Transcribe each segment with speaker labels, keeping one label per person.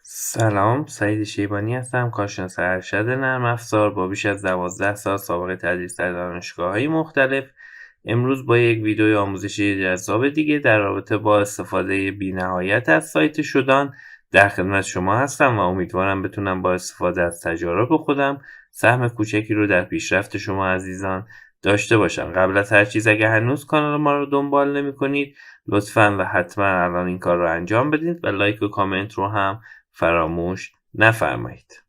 Speaker 1: سلام، سعید شیبانی هستم، کارشناس ارشد نرم افزار با بیش از 12 سال سابقه تدریس در دانشگاه‌های مختلف. امروز با یک ویدیوی آموزشی جذاب دیگه در رابطه با استفاده بی‌نهایت از سایت شدان در خدمت شما هستم و امیدوارم بتونم با استفاده از تجارب خودم سهم کوچکی رو در پیشرفت شما عزیزان داشته باشم. قبل از هر چیز اگه هنوز کانال ما رو دنبال نمی‌کنید، لطفاً و حتما الان این کار رو انجام بدید و لایک و کامنت رو هم فراموش نفرمایید.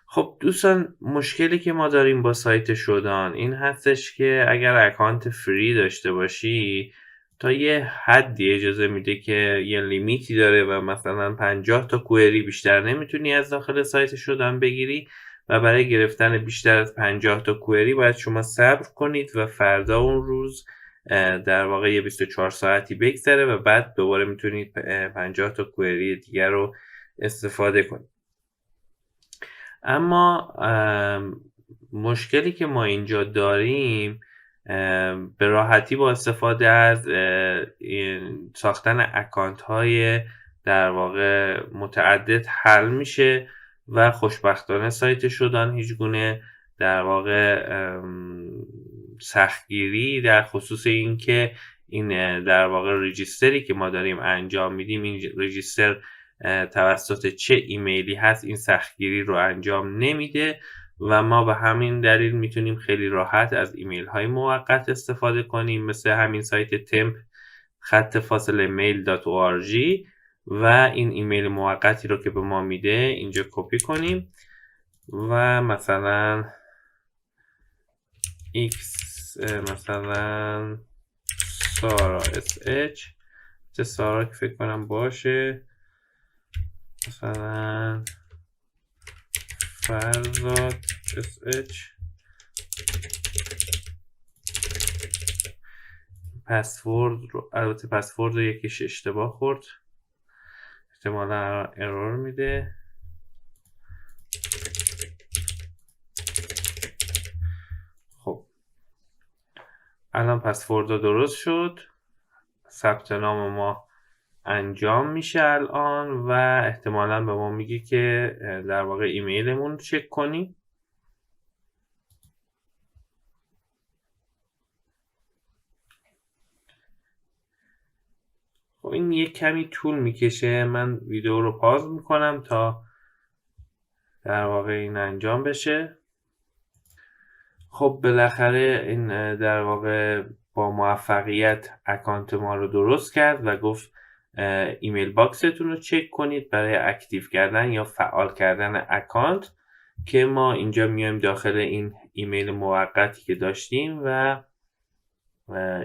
Speaker 1: خب دوستان، مشکلی که ما داریم با سایت شدان این هستش که اگر اکانت فری داشته باشی تا یه حدی اجازه میده که یه لیمیتی داره و مثلا 50 تا کوئری بیشتر نمیتونی از داخل سایت شدان بگیری و برای گرفتن بیشتر از 50 تا کوئری باید شما صبر کنید و فردا اون روز در واقع یه 24 ساعتی بگذره و بعد دوباره میتونید 50 تا کوئری دیگر رو استفاده کنید. اما مشکلی که ما اینجا داریم به راحتی با استفاده از ساختن اکانت های در واقع متعدد حل میشه و خوشبختانه سایت شدان هیچ گونه در واقع سختگیری در خصوص این که این در واقع رجیستری که ما داریم انجام میدیم، این رجیستر توسط چه ایمیلی هست، این سختگیری رو انجام نمیده و ما به همین دلیل میتونیم خیلی راحت از ایمیل های موقت استفاده کنیم، مثل همین سایت temp_mail.org و این ایمیل موقتی رو که به ما میده اینجا کپی کنیم و مثلا x مثلا سارا sh چه سارا که فکر کنم باشه، مثلا فرزاد sh پسورد رو، البته پسورد رو یکیش اشتباه خورد، احتمالا ارور میده. خب الان پسورد درست شد، ثبت نام ما انجام میشه الان و احتمالا به ما میگه که در واقع ایمیلمون رو چک کنیم. خب این یک کمی طول میکشه، من ویدیو رو پاز میکنم تا در واقع این انجام بشه. خب بالاخره این در واقع با موفقیت اکانت ما رو درست کرد و گفت ایمیل باکستون رو چک کنید برای اکتیو کردن یا فعال کردن اکانت، که ما اینجا میایم داخل این ایمیل موقتی که داشتیم و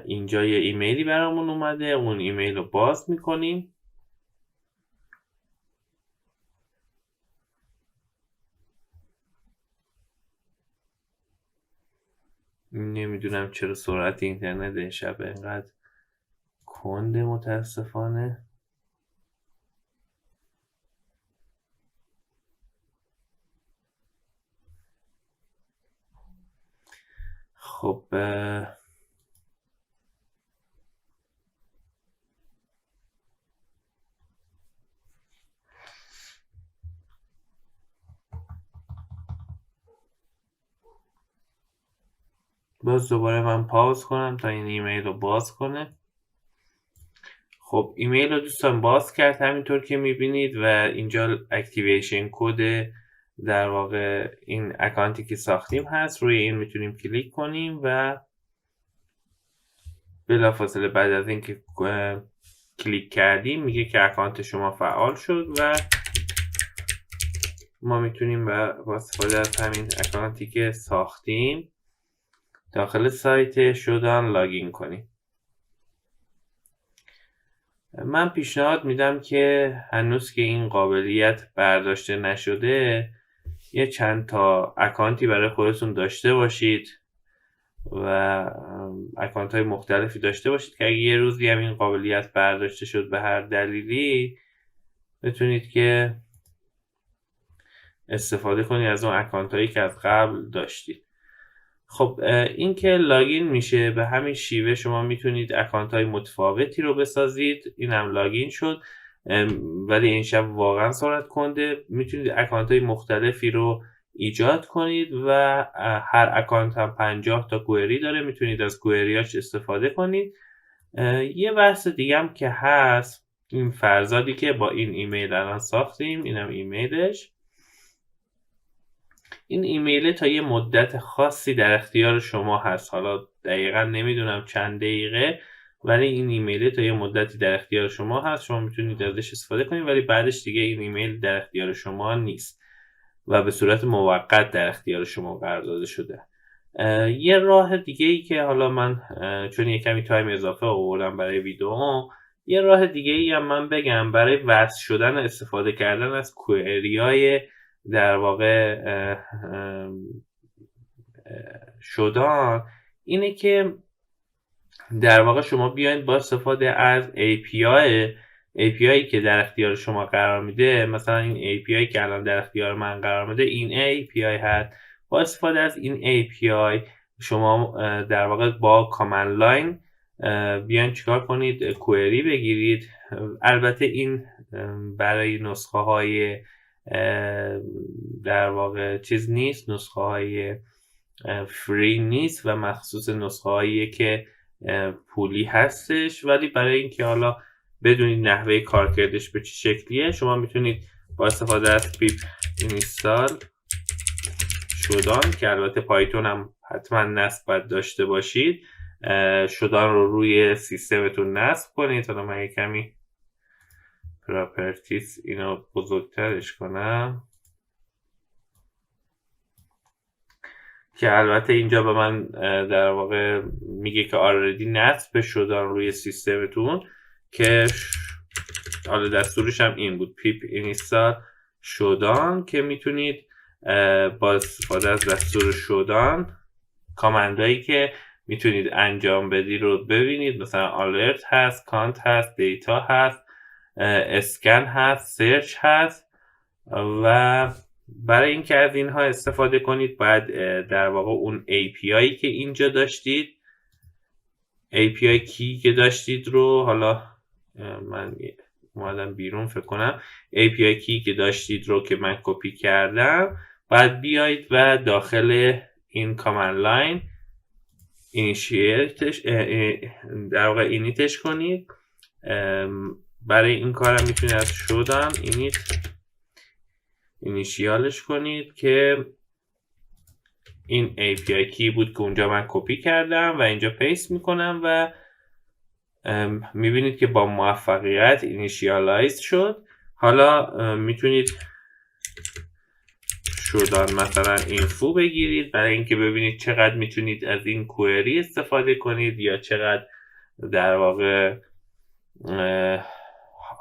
Speaker 1: اینجا یه ایمیلی برامون اومده، اون ایمیل رو باز میکنیم. نمیدونم چرا سرعت اینترنت این شب اینقدر کنده متاسفانه. خب باز دوباره من پاوز کنم تا این ایمیل رو باز کنه. خب ایمیل رو دوستان باز کرد همینطور که میبینید و اینجا اکتیویشن کد در واقع این اکانتی که ساختیم هست، روی این میتونیم کلیک کنیم و بلافاصله بعد از اینکه کلیک کردیم میگه که اکانت شما فعال شد و ما میتونیم با استفاده از همین اکانتی که ساختیم داخل سایت شدان لاگین کنیم. من پیشنهاد میدم که هنوز که این قابلیت برداشته نشده یه چند تا اکانتی برای خودتون داشته باشید و اکانت های مختلفی داشته باشید که اگه یه روزی هم این قابلیت برداشته شد به هر دلیلی بتونید که استفاده کنید از اون اکانت هایی که از قبل داشتید. خب این که لاگین میشه، به همین شیوه شما میتونید اکانت های متفاوتی رو بسازید. اینم لاگین شد، ولی این شب واقعا سرعت کنده. میتونید اکانت های مختلفی رو ایجاد کنید و هر اکانت هم 50 تا کوئری داره، میتونید از کوئریاش استفاده کنید. یه بحث دیگه هم که هست، این فرزادی که با این ایمیل الان ساختیم، اینم ایمیلش. این ایمیل تا یه مدت خاصی در اختیار شما هست، حالا دقیقا نمیدونم چند دقیقه، ولی این ایمیل تا یه مدتی در اختیار شما هست، شما میتونید ازش استفاده کنید، ولی بعدش دیگه این ایمیل در اختیار شما نیست و به صورت موقت در اختیار شما قرار داده شده. یه راه دیگه ای که حالا من چون یه کمی تایم اضافه آوردم برای ویدیو، یه راه دیگه ای هم من بگم برای وصل شدن استفاده کردن از کوئریای در واقع شدان، اینه که در واقع شما بیاین با استفاده از API که در اختیار شما قرار میده، مثلا این API که الان در اختیار من قرار میده این API هست. با استفاده از این API شما در واقع با کامند لاین بیاین چیکار کنید؟ کوئری بگیرید. البته این برای نسخه های در واقع چیز نیست، نسخه های فری نیست و مخصوص نسخه هایی که پولی هستش، ولی برای اینکه حالا بدونید نحوه کارکردش به چه شکلیه، شما میتونید با استفاده از پیپ اینستال شدان، که البته پایتون هم حتما نصب باید داشته باشید، شدان رو روی سیستمتون نصب کنید. حالا من یک کمی پراپرتیز اینو بزرگترش کنم که البته اینجا به من در واقع میگه که آردی نصب شدن روی سیستمتون، که حالا دستورش هم این بود، پیپ اینستال شدن، که میتونید با استفاده از دستور شدن کامندهایی که میتونید انجام بدی رو ببینید. مثلا آلرت هست، کانت هست، دیتا هست، اسکن هست، سرچ هست. و برای اینکه از اینها استفاده کنید باید در واقع اون API که اینجا داشتید، API کی که داشتید رو، حالا من اومدم بیرون فکر کنم، API کی که داشتید رو که من کپی کردم، باید بیایید و داخل این کامند لاین اینیشیتش در واقع اینیتش کنید. برای این کارم میتونید از شدن اینیشیالش کنید که این API کی بود که اونجا من کپی کردم و اینجا پیست میکنم و میبینید که با موفقیت اینیشیالایز شد. حالا میتونید شدن مثلا اینفو بگیرید برای اینکه ببینید چقدر میتونید از این کوئری استفاده کنید یا چقدر در واقع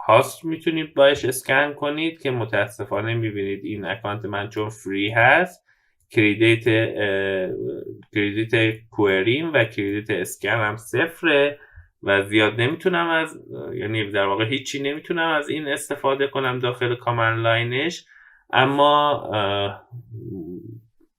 Speaker 1: هاست میتونید باش اسکن کنید، که متاسفانه میبینید این اکانت من چون فری هست کریدیت کوئریم و کریدیت اسکن هم صفره و زیاد نمیتونم از، یعنی در واقع هیچی نمیتونم از این استفاده کنم داخل کامند لاینش. اما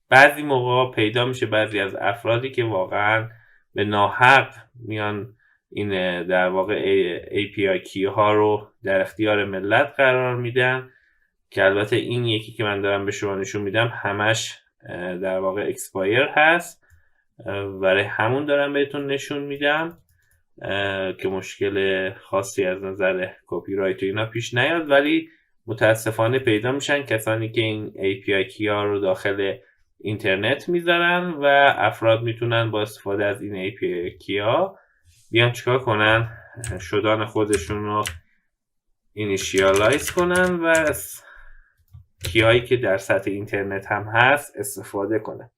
Speaker 1: بعضی موقع پیدا میشه بعضی از افرادی که واقعا به ناحق میان این در واقع API کی ها رو در اختیار ملت قرار میدن، که البته این یکی که من دارم به شما نشون میدم همش در واقع اکسپایر هست، برای همون دارم بهتون نشون میدم که مشکل خاصی از نظر کپی رایت و اینا پیش نیاد. ولی متاسفانه پیدا میشن کسانی که این API کی ها رو داخل اینترنت میذارن و افراد میتونن با استفاده از این API کی ها بیان چیکار کنن؟ شدن خودشون رو اینیشیالایز کنن و از کی هایی که در سطح اینترنت هم هست استفاده کنن.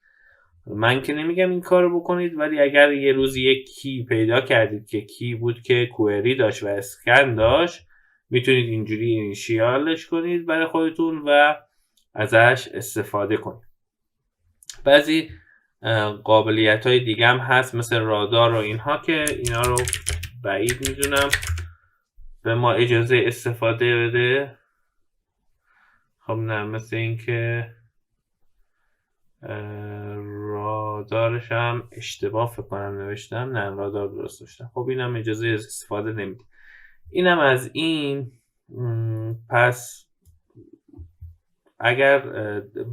Speaker 1: من که نمیگم این کار رو بکنید، ولی اگر یه روز یک کی پیدا کردید که کی بود که کوئری داشت و اسکن داشت، میتونید اینجوری اینیشیالش کنید برای خودتون و ازش استفاده کنید. بعضی قابلیت های دیگه هم هست مثل رادار و اینها که اینا رو بعید میدونم به ما اجازه استفاده بده. خب نه، مثل این که رادارش هم اشتباه فکر کنم نوشتم. نه، رادار درست داشتم. خب اینم اجازه استفاده نمیده. اینم از این. پس اگر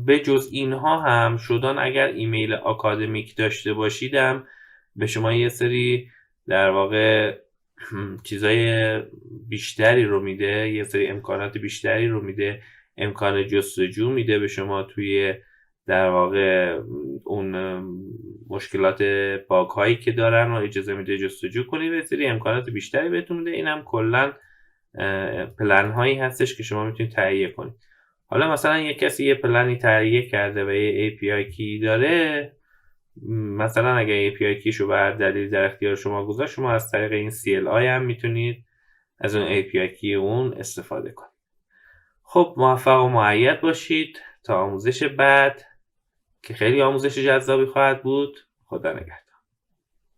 Speaker 1: به جز اینها هم شدن، اگر ایمیل آکادمیک داشته باشیدم به شما یه سری در واقع چیزای بیشتری رو میده، یه سری امکانات بیشتری رو میده، امکان جستجو میده به شما توی در واقع اون مشکلات باگ هایی که دارن و اجازه میده جستجو کنید، یه سری امکانات بیشتری بهتون میده. اینم کلا پلن هایی هستش که شما میتونید تهیه کنید. حالا مثلا یه کسی یه پلنی تهیه کرده و یه API کی داره، مثلا اگر API کیشو به هر دلیل در اختیار شما گذاشت، شما از طریق این CLI هم میتونید از اون API کی اون استفاده کنید. خب موفق و مؤید باشید تا آموزش بعد که خیلی آموزش جذابی خواهد بود. خدا نگهدار.